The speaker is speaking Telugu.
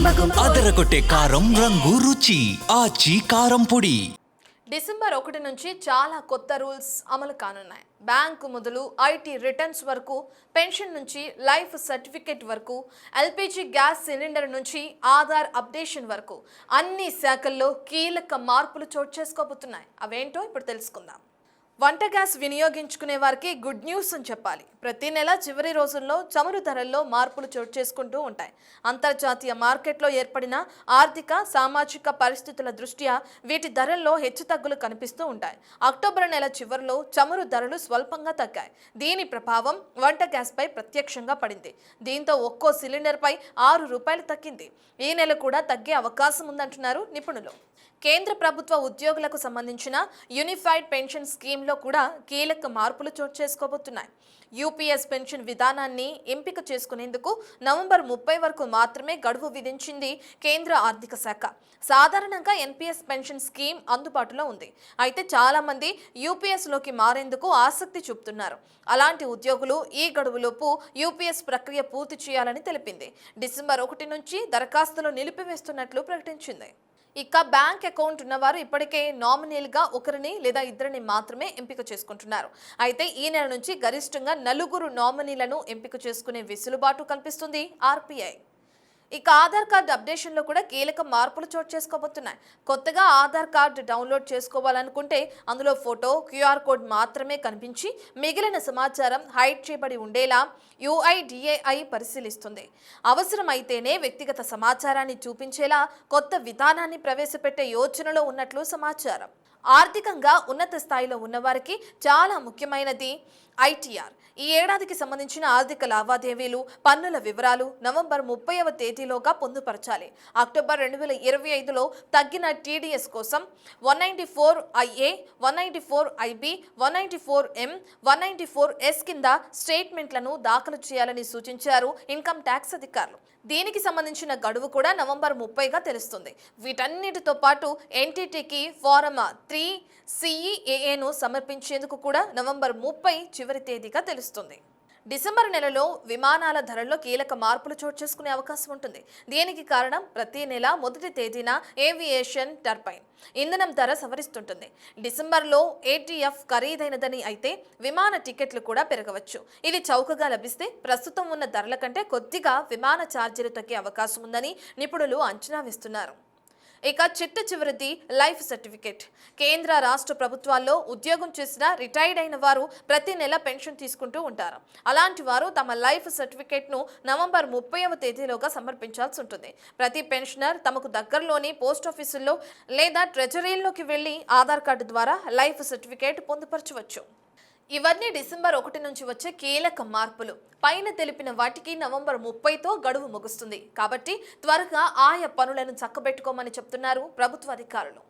అదరగొట్టే కారం రంగు రుచి ఆచి కారం పొడి. డిసెంబర్ 1 నుంచి చాలా కొత్త రూల్స్ అమలు కానున్నాయి. బ్యాంకు మొదలు ఐటీ రిటర్న్స్ వరకు, పెన్షన్ నుంచి లైఫ్ సర్టిఫికేట్ వరకు, ఎల్పీజీ గ్యాస్ సిలిండర్ నుంచి ఆధార్ అప్డేషన్ వరకు అన్ని శాఖల్లో కీలక మార్పులు చోటు చేసుకోబోతున్నాయి. అవేంటో ఇప్పుడు తెలుసుకుందాం. వంట గ్యాస్ వినియోగించుకునే వారికి గుడ్ న్యూస్ అని చెప్పాలి. ప్రతి నెల చివరి రోజుల్లో చమురు ధరల్లో మార్పులు చోటు చేసుకుంటూ ఉంటాయి. అంతర్జాతీయ మార్కెట్లో ఏర్పడిన ఆర్థిక సామాజిక పరిస్థితుల దృష్ట్యా వీటి ధరల్లో హెచ్చుతగ్గులు కనిపిస్తూ ఉంటాయి. అక్టోబర్ నెల చివరిలో చమురు ధరలు స్వల్పంగా తగ్గాయి. దీని ప్రభావం వంట గ్యాస్ పై ప్రత్యక్షంగా పడింది. దీంతో ఒక్కో సిలిండర్ పై ₹6 తగ్గింది. ఈ నెల కూడా తగ్గే అవకాశం ఉందంటున్నారు నిపుణులు. కేంద్ర ప్రభుత్వ ఉద్యోగులకు సంబంధించిన యూనిఫైడ్ పెన్షన్ స్కీమ్లో కూడా కీలక మార్పులు చోటు చేసుకోబోతున్నాయి. యూపీఎస్ పెన్షన్ విధానాన్ని ఎంపిక చేసుకునేందుకు నవంబర్ 30 వరకు మాత్రమే గడువు విధించింది కేంద్ర ఆర్థిక శాఖ. సాధారణంగా ఎన్పీఎస్ పెన్షన్ స్కీమ్ అందుబాటులో ఉంది. అయితే చాలా మంది యూపీఎస్లోకి మారేందుకు ఆసక్తి చూపుతున్నారు. అలాంటి ఉద్యోగులు ఈ గడువులోపు యూపీఎస్ ప్రక్రియ పూర్తి చేయాలని తెలిపింది. డిసెంబర్ 1 నుంచి దరఖాస్తులు నిలిపివేస్తున్నట్లు ప్రకటించింది. ఇక బ్యాంక్ అకౌంట్ ఉన్నవారు ఇప్పటికే నామినీలుగా ఒకరిని లేదా ఇద్దరిని మాత్రమే ఎంపిక చేసుకుంటున్నారు. అయితే ఈ నెల నుంచి గరిష్టంగా 4 నామినీలను ఎంపిక చేసుకునే వెసులుబాటు కల్పిస్తుంది ఆర్బీఐ. ఇక ఆధార్ కార్డు అప్డేషన్లో కూడా కీలక మార్పులు చోటు చేసుకోబోతున్నాయి. కొత్తగా ఆధార్ కార్డు డౌన్లోడ్ చేసుకోవాలనుకుంటే అందులో ఫోటో, క్యూఆర్ కోడ్ మాత్రమే కనిపించి మిగిలిన సమాచారం హైడ్ చేయబడి ఉండేలా యూఐడిఏఐ పరిశీలిస్తుంది. అవసరమైతేనే వ్యక్తిగత సమాచారాన్ని చూపించేలా కొత్త విధానాన్ని ప్రవేశపెట్టే యోచనలో ఉన్నట్లు సమాచారం. ఆర్థికంగా ఉన్నత స్థాయిలో ఉన్నవారికి చాలా ముఖ్యమైనది ఐటీఆర్. ఈ ఏడాదికి సంబంధించిన ఆర్థిక లావాదేవీలు, పన్నుల వివరాలు నవంబర్ 30వ తేదీలోగా పొందుపరచాలి. అక్టోబర్ 2025లో తగ్గిన టీడీఎస్ కోసం 194IA, 194IB, 194M, 194S కింద స్టేట్మెంట్లను దాఖలు చేయాలని సూచించారు ఇన్కమ్ ట్యాక్స్ అధికారులు. దీనికి సంబంధించిన గడువు కూడా నవంబర్ 30గా తెలుస్తుంది. వీటన్నిటితో పాటు ఎన్టీటీకి ఫారం 3CEAను సమర్పించేందుకు కూడా నవంబర్ 30 చివరి తేదీగా తెలుస్తుంది. డిసెంబర్ నెలలో విమానాల ధరల్లో కీలక మార్పులు చోటు చేసుకునే అవకాశం ఉంటుంది. దీనికి కారణం ప్రతి నెల మొదటి తేదీన ఏవియేషన్ టర్బైన్ ఇంధనం ధర సవరిస్తుంటుంది. డిసెంబర్లో ఏటీఎఫ్ ఖరీదైనదని అయితే విమాన టికెట్లు కూడా పెరగవచ్చు. ఇది చౌకగా లభిస్తే ప్రస్తుతం ఉన్న ధరల కంటే కొద్దిగా విమాన ఛార్జీలు తగ్గే అవకాశం ఉందని నిపుణులు అంచనా వేస్తున్నారు. ఇక చిట్ట చివరిది లైఫ్ సర్టిఫికేట్. కేంద్ర రాష్ట్ర ప్రభుత్వాల్లో ఉద్యోగం చేసిన రిటైర్డ్ అయిన వారు ప్రతి నెల పెన్షన్ తీసుకుంటూ ఉంటారు. అలాంటి వారు తమ లైఫ్ సర్టిఫికేట్ను నవంబర్ 30వ తేదీలోగా సమర్పించాల్సి ఉంటుంది. ప్రతి పెన్షనర్ తమకు దగ్గరలోని పోస్ట్ ఆఫీసుల్లో లేదా ట్రెజరీల్లోకి వెళ్లి ఆధార్ కార్డు ద్వారా లైఫ్ సర్టిఫికేట్ పొందుపరచవచ్చు. ఇవన్నీ డిసెంబర్ 1 నుంచి వచ్చే కీలక మార్పులు. పైన తెలిపిన వాటికి నవంబర్ 30తో గడువు ముగుస్తుంది. కాబట్టి త్వరగా ఆయా పనులను చక్కబెట్టుకోమని చెప్తున్నారు ప్రభుత్వ అధికారులు.